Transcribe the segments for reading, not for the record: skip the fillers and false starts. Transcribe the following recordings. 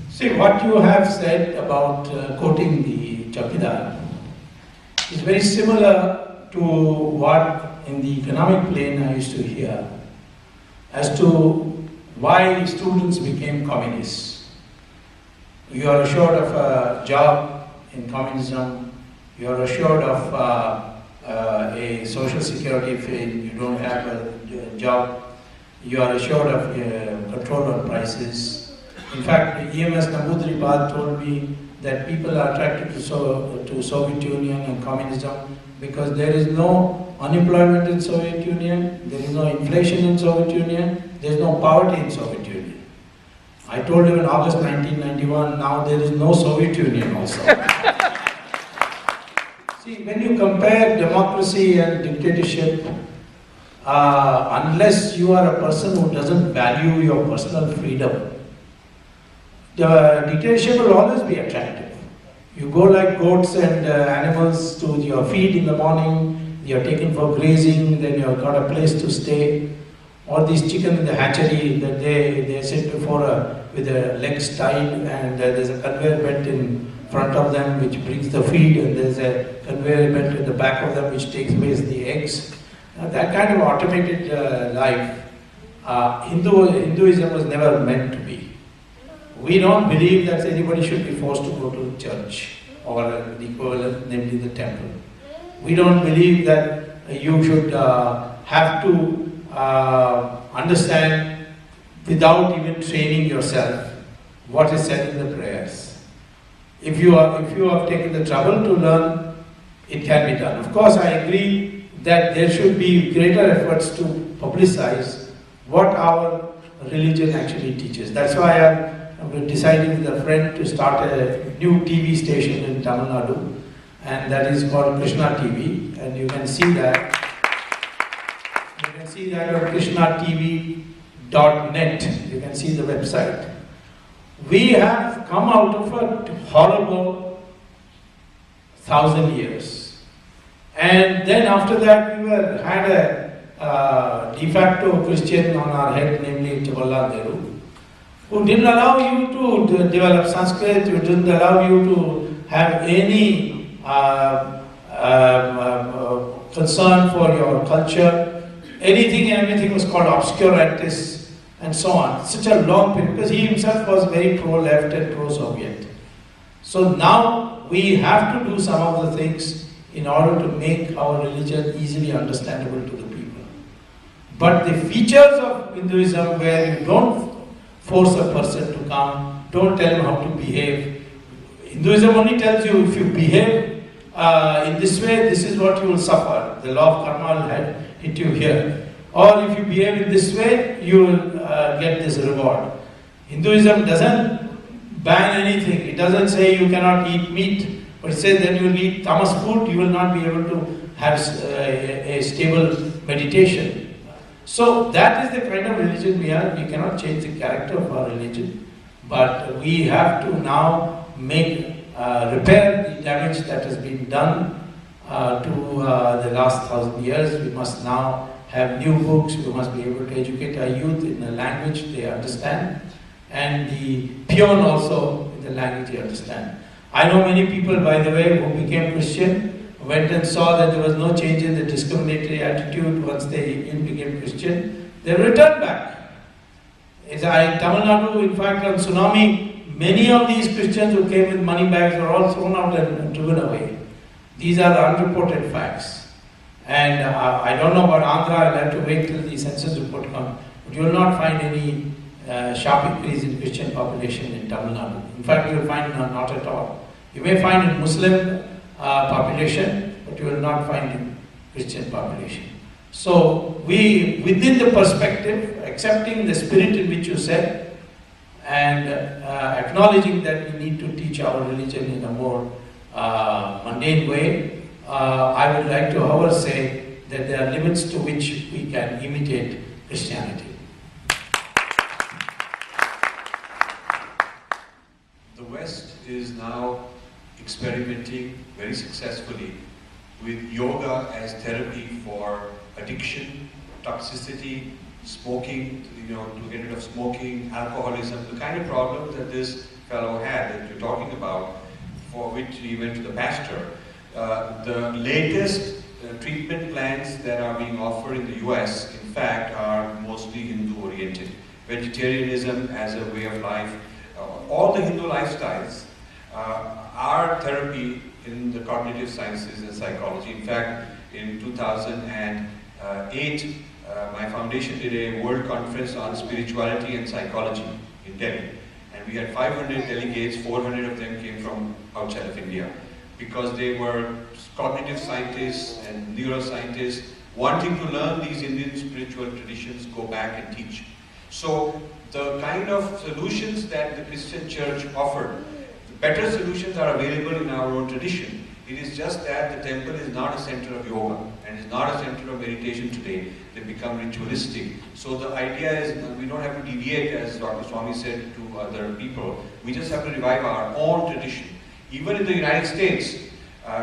See, what you have said about quoting the Chapidar is very similar to what in the economic plane I used to hear as to why students became communists. You are assured of a job in communism, you are assured of a social security if you don't have a job, you are assured of control on prices. In fact, EMS Namboodiripad told me that people are attracted to Soviet Union and communism because there is no unemployment in Soviet Union, there is no inflation in Soviet Union, there is no poverty in Soviet Union. I told him in August 1991, now there is no Soviet Union also. See, when you compare democracy and dictatorship, unless you are a person who doesn't value your personal freedom, the dictatorship will always be attractive. You go like goats and animals to your feed in the morning, you're taken for grazing, then you've got a place to stay. Or these chicken in the hatchery that they sit before with their legs tied and there's a conveyor belt in front of them which brings the feed and there's a conveyor belt at the back of them which takes away the eggs. That kind of automated life, Hinduism was never meant to be. We don't believe that anybody should be forced to go to church or the equivalent, namely the temple. We don't believe that you should have to understand without even training yourself what is said in the prayers. If you have taken the trouble to learn, it can be done. Of course, I agree that there should be greater efforts to publicize what our religion actually teaches. That's why I've decided with a friend to start a new TV station in Tamil Nadu, and that is called Krishna TV, and you can see that. You can see that on krishnatv.net. You can see the website. We have come out of a horrible 1,000 years, and then after that we had a de facto Christian on our head, namely Jawaharlal Nehru, who didn't allow you to develop Sanskrit, who didn't allow you to have any concern for your culture. Anything and everything was called obscurantists and so on. Such a long period, because he himself was very pro-left and pro-Soviet. So now we have to do some of the things in order to make our religion easily understandable to the people. But the features of Hinduism, where you don't force a person to come, don't tell him how to behave. Hinduism only tells you if you behave in this way, this is what you will suffer. The law of karma will hit you here. Or if you behave in this way, you will get this reward. Hinduism doesn't ban anything. It doesn't say you cannot eat meat, but it says then you will eat tamas food, you will not be able to have a stable meditation. So that is the kind of religion we are. We cannot change the character of our religion, but we have to now repair the damage that has been done to the last 1,000 years. We must now have new books. We must be able to educate our youth in a language they understand, and the peon also in the language they understand. I know many people, by the way, who became Christian, went and saw that there was no change in the discriminatory attitude once they became Christian. They returned back. In Tamil Nadu, in fact, on tsunami, many of these Christians who came with money bags were all thrown out and driven away. These are the unreported facts. And I don't know about Andhra, I'll have to wait till the census report comes. But you will not find any sharp increase in Christian population in Tamil Nadu. In fact, you will find not at all. You may find in Muslim population, but you will not find in Christian population. So we, within the perspective, accepting the spirit in which you said, and acknowledging that we need to teach our religion in a more mundane way, I would like to, however, say that there are limits to which we can imitate Christianity. The West is now experimenting very successfully with yoga as therapy for addiction, toxicity, smoking, to get rid of smoking, alcoholism, the kind of problems that this fellow had that you're talking about, for which he went to the pastor. The latest treatment plans that are being offered in the US, in fact, are mostly Hindu-oriented. Vegetarianism as a way of life, all the Hindu lifestyles are therapy in the cognitive sciences and psychology. In fact, in 2008, my foundation did a world conference on spirituality and psychology in Delhi. And we had 500 delegates, 400 of them came from outside of India, because they were cognitive scientists and neuroscientists wanting to learn these Indian spiritual traditions, go back and teach. So the kind of solutions that the Christian church offered, the better solutions are available in our own tradition. It is just that the temple is not a center of yoga and is not a center of meditation today. They become ritualistic. So the idea is we don't have to deviate, as Dr. Swamy said, to other people. We just have to revive our own tradition. Even in the United States,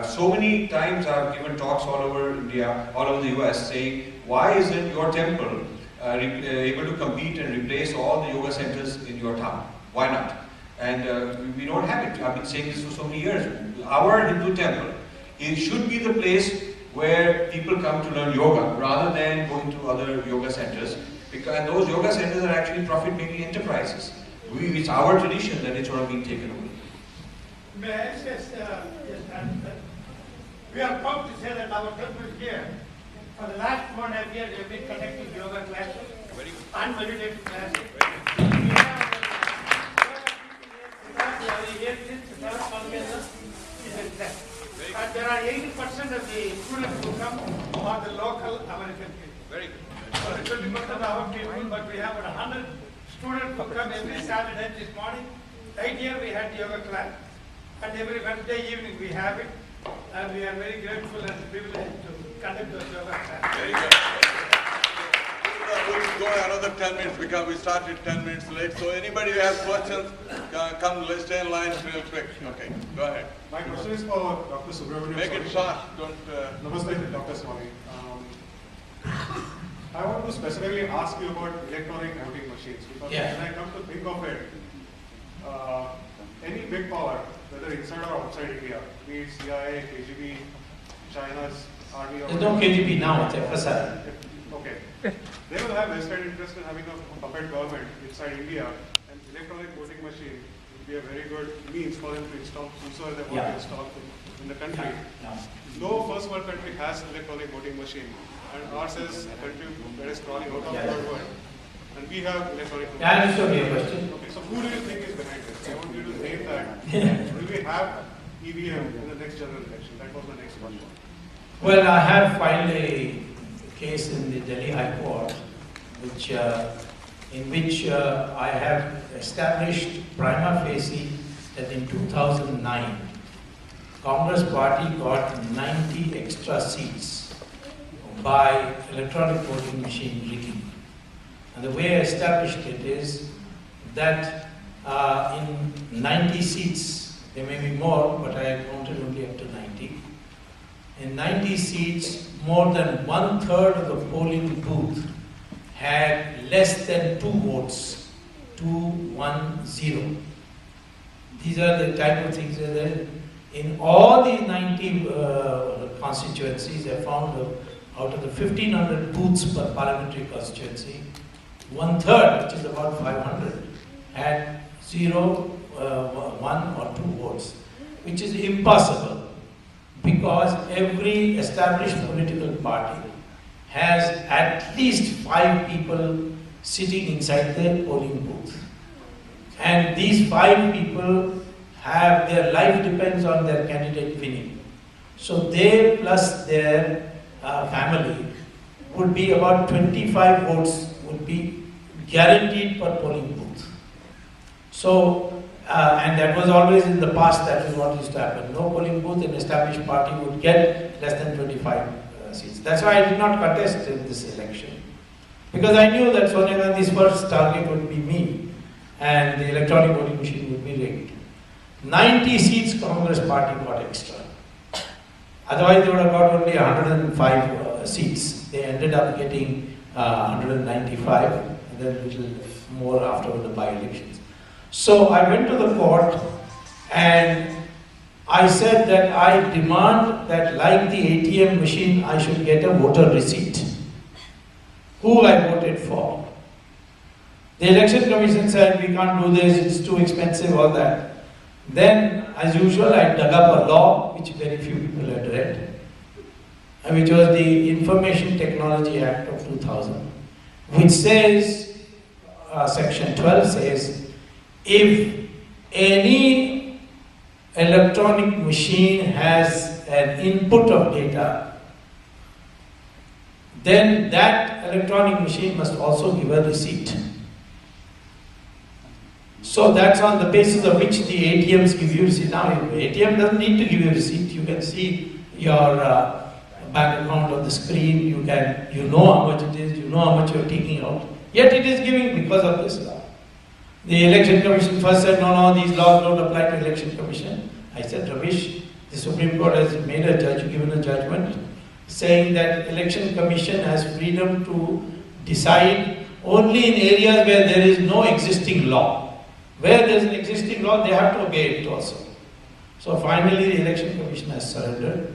so many times I've given talks all over India, all over the US, saying, why isn't your temple able to compete and replace all the yoga centers in your town? Why not? And we don't have it. I've been saying this for so many years. Our Hindu temple, it should be the place where people come to learn yoga rather than going to other yoga centers. Because those yoga centers are actually profit-making enterprises. It's our tradition that it's sort of being taken away. May I just, we are proud to say that our temple is here. For the last 1.5 years, we have been conducting yoga classes and meditation classes. And there are 80% of the students who come are the local American people. Very good. So it will be more than our people, but we have 100 students who come every Saturday. This morning, right here we had yoga class, and every Wednesday evening we have it, and we are very grateful and privileged to conduct those yoga classes. Very good. We'll go another 10 minutes because we started 10 minutes late. So anybody who has questions, come, let's stay in line real quick. Okay, go ahead. My question is for Dr. Subramanian Swamy. Make it short. Don't. Namaste, Dr. Swamy. I want to specifically ask you about electronic voting machines, because when I come to think of it, any big power, whether inside or outside India, be it CIA, KGB, China's army, or there's no KGB now, it's FSI. Okay. They will have vested interest in having a puppet government inside India, and electronic voting machine would be a very good means for them to install whosoever they want to install in the country. No first world country has electronic voting machine, and ours is a country that is crawling out of the third world, and we have electronic voting. I understood your question. Okay, so who do you think is behind this? I want you to name that. Will we have EVM in the next general election? That was my next question. Well, I have filed a case in the Delhi High Court, in which I have established prima facie that in 2009, Congress party got 90 extra seats by electronic voting machine rigging. And the way I established it is that in 90 seats, there may be more, but I counted only up to 90. In 90 seats, more than 1/3 of the polling booth had less than 2 votes, 210. These are the type of things that in all these 90 constituencies, I found out of the 1,500 booths per parliamentary constituency, 1/3, which is about 500, had 0, 1 or 2 votes, which is impossible. Because every established political party has at least 5 people sitting inside the polling booth. And these 5 people have, their life depends on their candidate winning. So they plus their family would be about 25 votes would be guaranteed per polling booth. So, and that was always in the past, that is what used to happen. No polling booth, an established party would get less than 25 seats. That's why I did not contest in this election. Because I knew that Sonia Gandhi's first target would be me, and the electronic voting machine would be rigged. 90 seats Congress party got extra. Otherwise they would have got only 105 seats. They ended up getting 195, and then a little more after the by-elections. So I went to the court and I said that I demand that, like the ATM machine, I should get a voter receipt. Who I voted for. The election commission said, we can't do this, it's too expensive, all that. Then, as usual, I dug up a law, which very few people had read, which was the Information Technology Act of 2000, which says, section 12 says, if any electronic machine has an input of data, then that electronic machine must also give a receipt. So that's on the basis of which the ATMs give you receipt. Now, ATM doesn't need to give you a receipt. You can see your bank account on the screen. You know how much it is. You know how much you're taking out. Yet it is giving because of this law. The election commission first said, no, these laws don't apply to election commission. I said, Ravish, the Supreme Court has given a judgment saying that election commission has freedom to decide only in areas where there is no existing law. Where there is an existing law, they have to obey it also. So finally the election commission has surrendered.